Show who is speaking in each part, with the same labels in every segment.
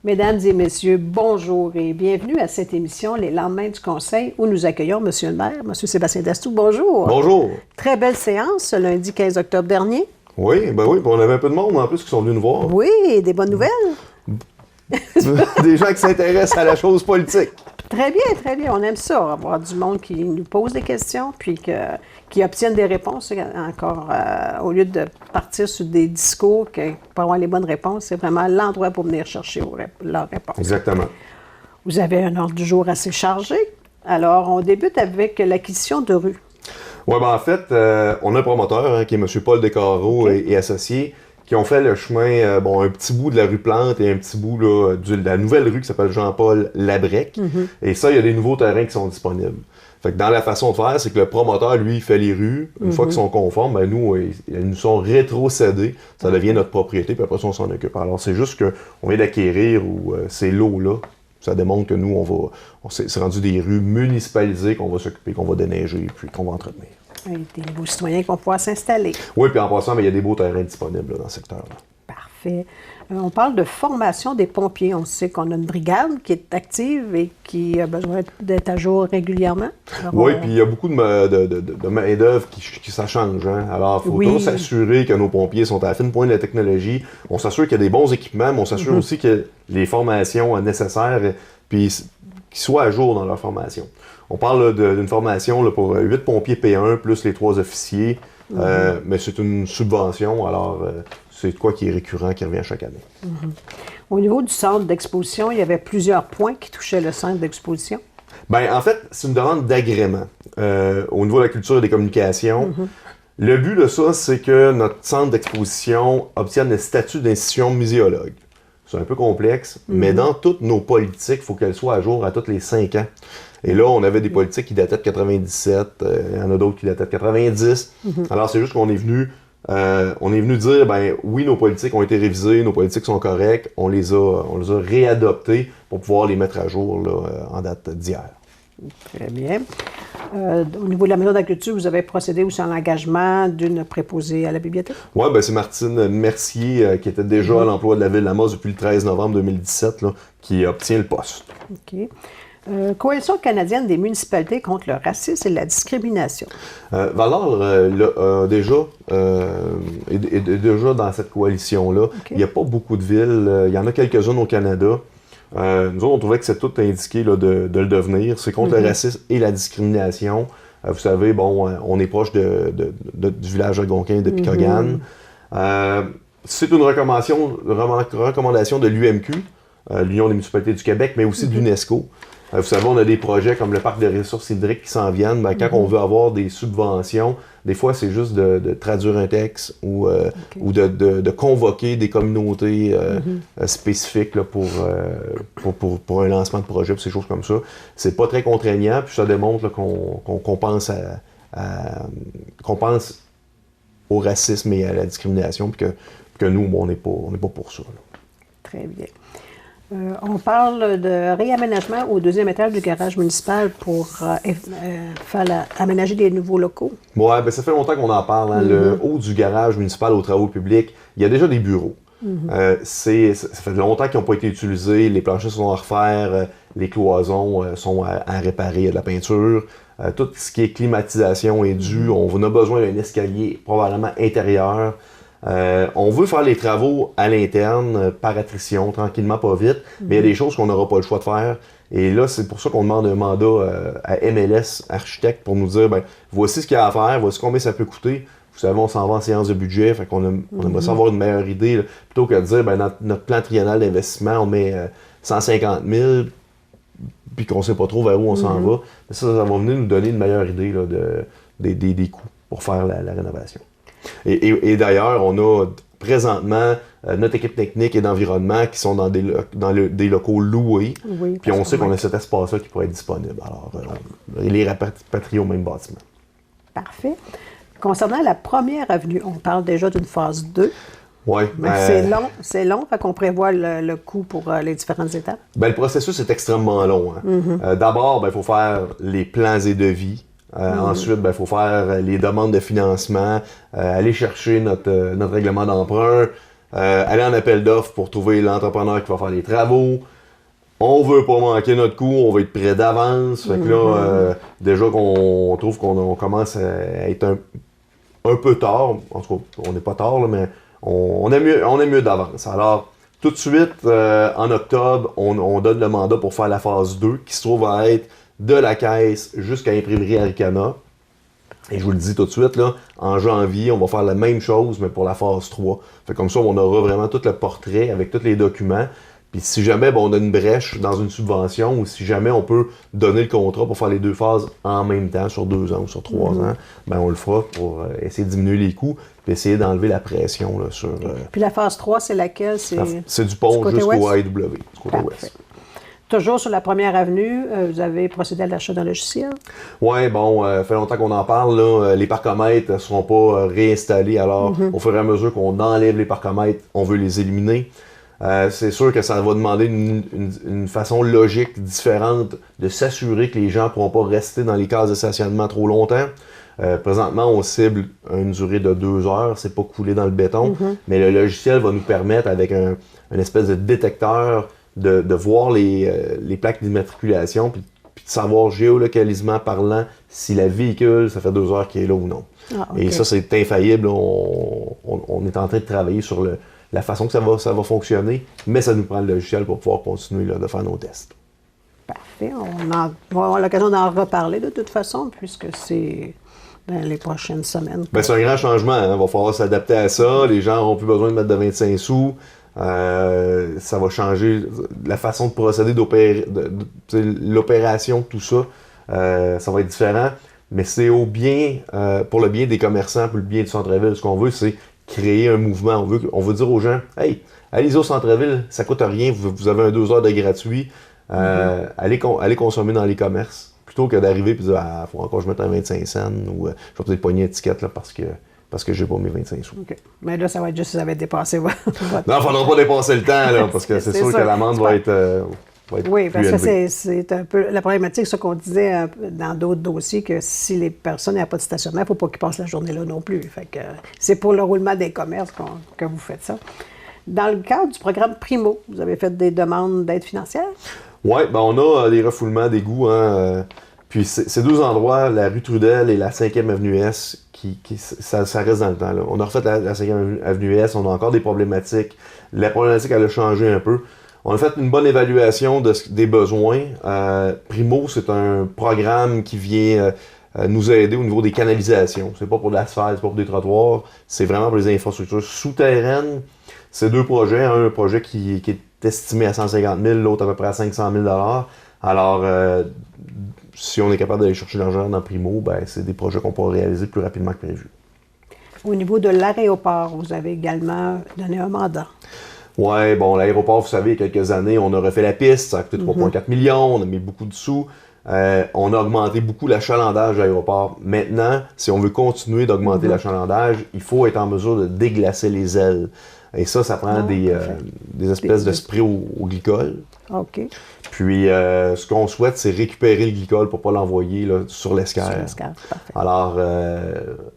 Speaker 1: Mesdames et messieurs, bonjour et bienvenue à cette émission Les lendemains du Conseil où nous accueillons M. le maire, M. Sébastien Dastou. Bonjour.
Speaker 2: Bonjour.
Speaker 1: Très belle séance ce lundi 15 octobre dernier.
Speaker 2: Oui, on avait un peu de monde en plus qui sont venus nous voir.
Speaker 1: Oui, des bonnes nouvelles.
Speaker 2: Des gens qui s'intéressent à la chose politique.
Speaker 1: Très bien, très bien. On aime ça, avoir du monde qui nous pose des questions puis qui obtiennent des réponses. Encore, au lieu de partir sur des discours pour avoir les bonnes réponses, c'est vraiment l'endroit pour venir chercher leurs réponses.
Speaker 2: Exactement.
Speaker 1: Vous avez un ordre du jour assez chargé. Alors, on débute avec l'acquisition de rues.
Speaker 2: Oui, en fait, on a un promoteur qui est M. Paul Descarreaux et associés qui ont fait le chemin, un petit bout de la rue Plante et un petit bout là, de la nouvelle rue qui s'appelle Jean-Paul Labrec. Et ça, il y a des nouveaux terrains qui sont disponibles. Fait que dans la façon de faire, c'est que le promoteur, lui, il fait les rues. Une fois qu'ils sont conformes, nous, ils nous sont rétrocédés. Ça devient notre propriété, puis après ça, on s'en occupe. Alors, c'est juste qu'on vient d'acquérir ces lots-là. Ça démontre que nous, c'est rendu des rues municipalisées qu'on va s'occuper, qu'on va déneiger, puis qu'on va entretenir.
Speaker 1: Des nouveaux citoyens qui vont pouvoir s'installer.
Speaker 2: Oui, puis en passant, il y a des beaux terrains disponibles là, dans ce secteur-là.
Speaker 1: Parfait. On parle de formation des pompiers. On sait qu'on a une brigade qui est active et qui a besoin d'être à jour régulièrement.
Speaker 2: Oui, puis il y a beaucoup de main-d'œuvre qui ça change. Hein? Alors, il faut toujours s'assurer que nos pompiers sont à la fine pointe de la technologie. On s'assure qu'il y a des bons équipements, mais on s'assure aussi que les formations nécessaires puis qu'ils soient à jour dans leur formation. On parle d'une formation là, pour 8 pompiers P1 plus les 3 officiers, mais c'est une subvention, alors c'est de quoi qui est récurrent, qui revient chaque année.
Speaker 1: Au niveau du centre d'exposition, il y avait plusieurs points qui touchaient le centre d'exposition.
Speaker 2: Bien, en fait, c'est une demande d'agrément au niveau de la culture et des communications. Le but de ça, c'est que notre centre d'exposition obtienne le statut d'institution muséologue. C'est un peu complexe, mais dans toutes nos politiques, il faut qu'elles soient à jour à tous les 5 ans. Et là, on avait des politiques qui dataient de 97, il y en a d'autres qui dataient de 90. Alors, c'est juste qu'on est venu dire, oui, nos politiques ont été révisées, nos politiques sont correctes, on les a réadoptées pour pouvoir les mettre à jour là, en date d'hier.
Speaker 1: Très bien. Au niveau de la maison de la culture, vous avez procédé aussi à l'engagement d'une préposée à la bibliothèque?
Speaker 2: Oui, c'est Martine Mercier, qui était déjà à l'emploi de la Ville-Lamosse depuis le 13 novembre 2017, là, qui obtient le poste.
Speaker 1: OK. Coalition canadienne des municipalités contre le racisme et la discrimination.
Speaker 2: Valor est déjà dans cette coalition-là. Il n'y a pas beaucoup de villes. Il y en a quelques-unes au Canada. Nous autres, on trouvait que c'est tout indiqué là, de le devenir. C'est contre le racisme et la discrimination. Vous savez, on est proche du village algonquin de Picogan. C'est une recommandation de l'UMQ, l'Union des municipalités du Québec, mais aussi de l'UNESCO. Vous savez, on a des projets comme le parc de ressources hydriques qui s'en viennent. Quand on veut avoir des subventions, des fois, c'est juste de traduire un texte ou de convoquer des communautés spécifiques là, pour un lancement de projet, ces choses comme ça. C'est pas très contraignant, puis ça démontre là, qu'on pense qu'on pense au racisme et à la discrimination, puis que nous, on n'est pas pour ça. Là.
Speaker 1: Très bien. On parle de réaménagement au deuxième étage du garage municipal pour aménager des nouveaux locaux.
Speaker 2: Oui, ça fait longtemps qu'on en parle. Hein. Le haut du garage municipal aux travaux publics, il y a déjà des bureaux. Ça fait longtemps qu'ils n'ont pas été utilisés. Les planchers sont à refaire, les cloisons sont à réparer, il y a de la peinture. Tout ce qui est climatisation est dû. On a besoin d'un escalier probablement intérieur. On veut faire les travaux à l'interne, par attrition, tranquillement, pas vite, mais il y a des choses qu'on n'aura pas le choix de faire. Et là, c'est pour ça qu'on demande un mandat à MLS Architecte pour nous dire, voici ce qu'il y a à faire, voici combien ça peut coûter. Vous savez, on s'en va en séance de budget, fait qu'on aimerait ça avoir une meilleure idée, là, plutôt que de dire, dans notre plan triennal d'investissement, on met 150 000, puis qu'on ne sait pas trop vers où on s'en va. Mais ça va venir nous donner une meilleure idée là, des coûts pour faire la rénovation. Et d'ailleurs, on a présentement notre équipe technique et d'environnement qui sont dans des locaux loués. Oui, puis on sait qu'on a cet espace-là qui pourrait être disponible. Alors, les rapatrier au même bâtiment.
Speaker 1: Parfait. Concernant la première avenue, on parle déjà d'une phase 2.
Speaker 2: Oui.
Speaker 1: C'est long, fait qu'on prévoit le coût pour les différentes étapes.
Speaker 2: Le processus est extrêmement long. Hein. D'abord, il faut faire les plans et devis. Ensuite, il faut faire les demandes de financement, aller chercher notre règlement d'emprunt. aller en appel d'offres pour trouver l'entrepreneur qui va faire les travaux. On veut pas manquer notre coup, on va être prêt d'avance. Fait que là, déjà qu'on trouve qu'on commence à être un peu tard. En tout cas, on n'est pas tard, là, mais on est mieux d'avance. Alors, tout de suite, en octobre, on donne le mandat pour faire la phase 2, qui se trouve à être de la caisse jusqu'à l'imprimerie Aricana. Et je vous le dis tout de suite, là, en janvier, on va faire la même chose, mais pour la phase 3. Fait comme ça, on aura vraiment tout le portrait avec tous les documents. Puis si jamais on a une brèche dans une subvention ou si jamais on peut donner le contrat pour faire les 2 phases en même temps, sur 2 ans ou sur 3 ans, ben on le fera pour essayer de diminuer les coûts et essayer d'enlever la pression là, sur...
Speaker 1: Puis la phase 3, c'est laquelle?
Speaker 2: C'est du pont jusqu'au AEW, du côté ouest.
Speaker 1: Toujours sur la première avenue, vous avez procédé à l'achat d'un logiciel?
Speaker 2: Oui, bon, fait longtemps qu'on en parle. Là, les parcomètres ne seront pas réinstallés. Alors, au fur et à mesure qu'on enlève les parcomètres, on veut les éliminer. C'est sûr que ça va demander une façon logique différente de s'assurer que les gens ne pourront pas rester dans les cases de stationnement trop longtemps. Présentement, on cible une durée de 2 heures, c'est pas coulé dans le béton, mais le logiciel va nous permettre, avec une espèce de détecteur, de voir les plaques d'immatriculation, puis de savoir géolocalisement parlant si le véhicule, ça fait 2 heures qu'il est là ou non. Ah, okay. Et ça, c'est infaillible. On est en train de travailler sur la façon que ça va fonctionner, mais ça nous prend le logiciel pour pouvoir continuer là, de faire nos tests.
Speaker 1: Parfait. On va avoir l'occasion d'en reparler de toute façon, puisque c'est dans les prochaines semaines.
Speaker 2: C'est un grand changement. Hein? Il va falloir s'adapter à ça. Les gens n'auront plus besoin de mettre de 25 sous. Ça va changer la façon de procéder, l'opération, tout ça. Ça va être différent. Mais c'est pour le bien des commerçants, pour le bien du centre-ville. Ce qu'on veut, c'est créer un mouvement. On veut dire aux gens, hey, allez-y au centre-ville, ça coûte rien, vous avez un 2 heures de gratuit, allez consommer dans les commerces, plutôt que d'arriver et de dire, ah, faut encore que je mette un 25 cents, ou je vais peut-être pogner une étiquette là, parce que j'ai pas mes 25 sous.
Speaker 1: Okay. Mais là, ça va être juste si vous avez dépassé votre...
Speaker 2: Non, il ne faudra pas dépasser le temps, là, parce que c'est sûr que l'amende va être...
Speaker 1: Oui, parce que c'est un peu la problématique, ce qu'on disait dans d'autres dossiers, que si les personnes n'ont pas de stationnement, il ne faut pas qu'ils passent la journée là non plus. Fait que c'est pour le roulement des commerces que vous faites ça. Dans le cadre du programme Primo, vous avez fait des demandes d'aide financière? Oui,
Speaker 2: on a des refoulements d'égouts. Puis ces 2 endroits, la rue Trudel et la 5e avenue S, ça reste dans le temps. Là. On a refait la 5e avenue S, on a encore des problématiques. La problématique, elle a changé un peu. On a fait une bonne évaluation des besoins. Primo, c'est un programme qui vient nous aider au niveau des canalisations. C'est pas pour de l'asphalte, c'est pas pour des trottoirs, c'est vraiment pour les infrastructures souterraines. C'est 2 projets. Un projet qui est estimé à 150 000, l'autre à peu près à 500 000 $. Alors, si on est capable d'aller chercher l'argent dans Primo, c'est des projets qu'on pourra réaliser plus rapidement que prévu.
Speaker 1: Au niveau de l'aéroport, vous avez également donné un mandat.
Speaker 2: Oui, l'aéroport, vous savez, il y a quelques années, on a refait la piste, ça a coûté 3,4 millions, on a mis beaucoup de sous. On a augmenté beaucoup l'achalandage de l'aéroport. Maintenant, si on veut continuer d'augmenter l'achalandage, il faut être en mesure de déglacer les ailes. Et ça prend des espèces de spray au glycol.
Speaker 1: OK.
Speaker 2: Puis, ce qu'on souhaite, c'est récupérer le glycol pour ne pas l'envoyer là, sur l'escale.
Speaker 1: Sur l'escale, parfait.
Speaker 2: Alors,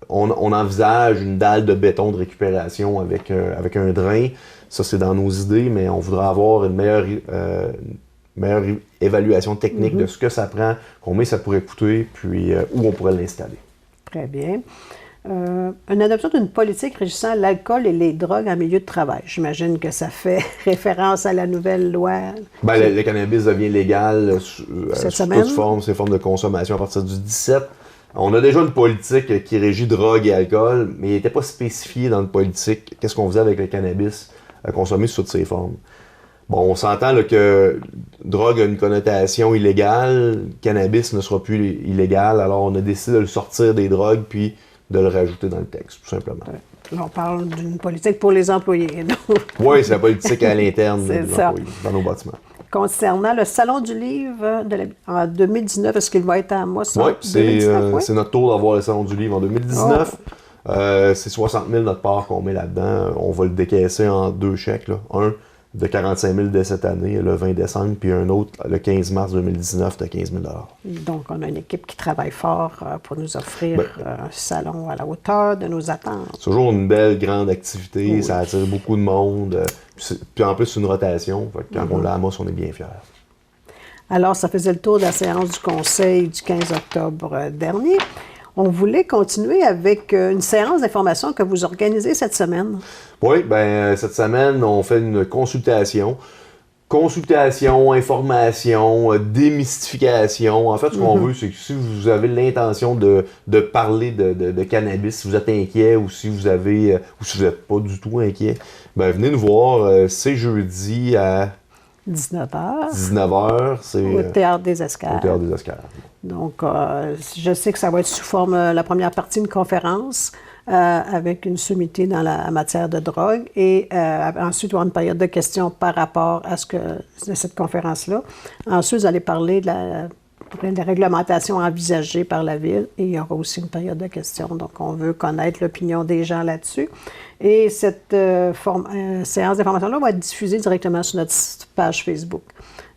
Speaker 2: on envisage une dalle de béton de récupération avec un drain. Ça, c'est dans nos idées, mais on voudrait avoir une meilleure évaluation technique de ce que ça prend, combien ça pourrait coûter, puis où on pourrait l'installer.
Speaker 1: Très bien. Une adoption d'une politique régissant l'alcool et les drogues en milieu de travail. J'imagine que ça fait référence à la nouvelle loi.
Speaker 2: Le cannabis devient légal sous toute forme, ces formes de consommation à partir du 17. On a déjà une politique qui régit drogue et alcool, mais il n'était pas spécifié dans notre politique qu'est-ce qu'on faisait avec le cannabis consommé sous toutes ses formes. On s'entend là, que drogue a une connotation illégale, cannabis ne sera plus illégal, alors on a décidé de le sortir des drogues puis de le rajouter dans le texte, tout simplement.
Speaker 1: Là, on parle d'une politique pour les employés.
Speaker 2: Oui, c'est la politique à l'interne des employés, dans nos bâtiments.
Speaker 1: Concernant le Salon du Livre en 2019, est-ce qu'il va être à Moisson?
Speaker 2: Oui, c'est notre tour d'avoir le Salon du Livre en 2019. C'est 60 000 notre part qu'on met là-dedans. On va le décaisser en 2 chèques. Là. Un de 45 000 dès cette année, le 20 décembre, puis un autre le 15 mars 2019 de 15 000 $.
Speaker 1: Donc, on a une équipe qui travaille fort pour nous offrir un salon à la hauteur de nos attentes.
Speaker 2: C'est toujours une belle, grande activité, ça attire beaucoup de monde, puis en plus, c'est une rotation. Fait que quand on l'a à Amos, on est bien fiers.
Speaker 1: Alors, ça faisait le tour de la séance du Conseil du 15 octobre dernier. On voulait continuer avec une séance d'information que vous organisez cette semaine.
Speaker 2: Oui, bien, cette semaine, on fait une consultation. Consultation, information, démystification. En fait, ce qu'on veut, c'est que si vous avez l'intention de parler de cannabis, si vous êtes inquiet ou si vous n'êtes pas du tout inquiet, ben venez nous voir. C'est jeudi à
Speaker 1: 19h.
Speaker 2: 19h, c'est
Speaker 1: au Théâtre des Escales.
Speaker 2: Au Théâtre des Escales.
Speaker 1: Donc, je sais que ça va être sous forme, la première partie, une conférence avec une sommité dans la matière de drogue. Et ensuite, il y aura une période de questions par rapport à cette conférence-là. Ensuite, vous allez parler de la réglementation envisagée par la Ville. Et il y aura aussi une période de questions. Donc, on veut connaître l'opinion des gens là-dessus. Et cette séance d'information-là va être diffusée directement sur notre page Facebook.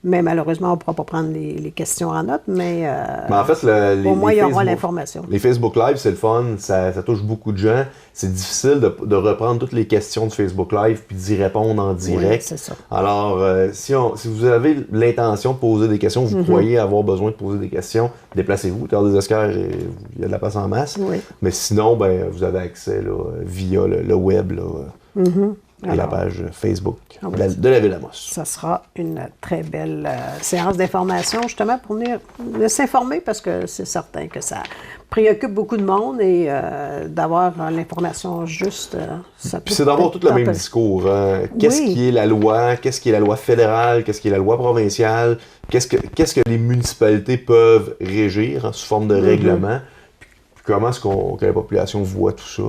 Speaker 1: Mais malheureusement, on ne pourra pas prendre les questions en note, mais
Speaker 2: en fait,
Speaker 1: au moins, il y aura l'information.
Speaker 2: Les Facebook Live, c'est le fun, ça touche beaucoup de gens. C'est difficile de reprendre toutes les questions de Facebook Live puis d'y répondre en direct.
Speaker 1: Oui, c'est ça.
Speaker 2: Alors, si vous avez l'intention de poser des questions, vous croyez avoir besoin de poser des questions, déplacez-vous. Théâtre des Escales, il y a de la place en masse.
Speaker 1: Oui.
Speaker 2: Mais sinon, ben, vous avez accès là, via le web. Là, à la page Facebook de la Ville d'Amos.
Speaker 1: Ça sera une très belle séance d'information, justement, pour venir s'informer, parce que c'est certain que ça préoccupe beaucoup de monde et d'avoir l'information juste.
Speaker 2: Puis c'est d'avoir tout le même discours. Hein. Qu'est-ce qui est la loi? Qu'est-ce qui est la loi fédérale? Qu'est-ce qui est la loi provinciale? Qu'est-ce que les municipalités peuvent régir sous forme de règlement? Comment est-ce que la population voit tout ça,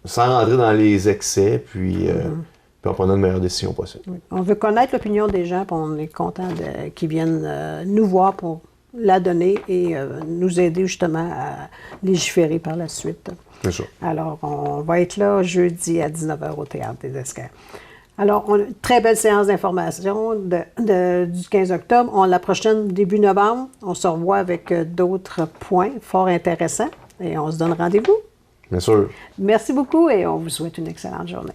Speaker 2: sans rentrer dans les excès, puis en prenant une meilleure décision possible.
Speaker 1: Oui. On veut connaître l'opinion des gens, puis on est content qu'ils viennent nous voir pour la donner et nous aider justement à légiférer par la suite.
Speaker 2: C'est ça.
Speaker 1: Alors, on va être là jeudi à 19h au Théâtre des Escales. Alors, on a une très belle séance d'information du 15 octobre. La prochaine, début novembre, on se revoit avec d'autres points fort intéressants et on se donne rendez-vous.
Speaker 2: Bien sûr.
Speaker 1: Merci beaucoup et on vous souhaite une excellente journée.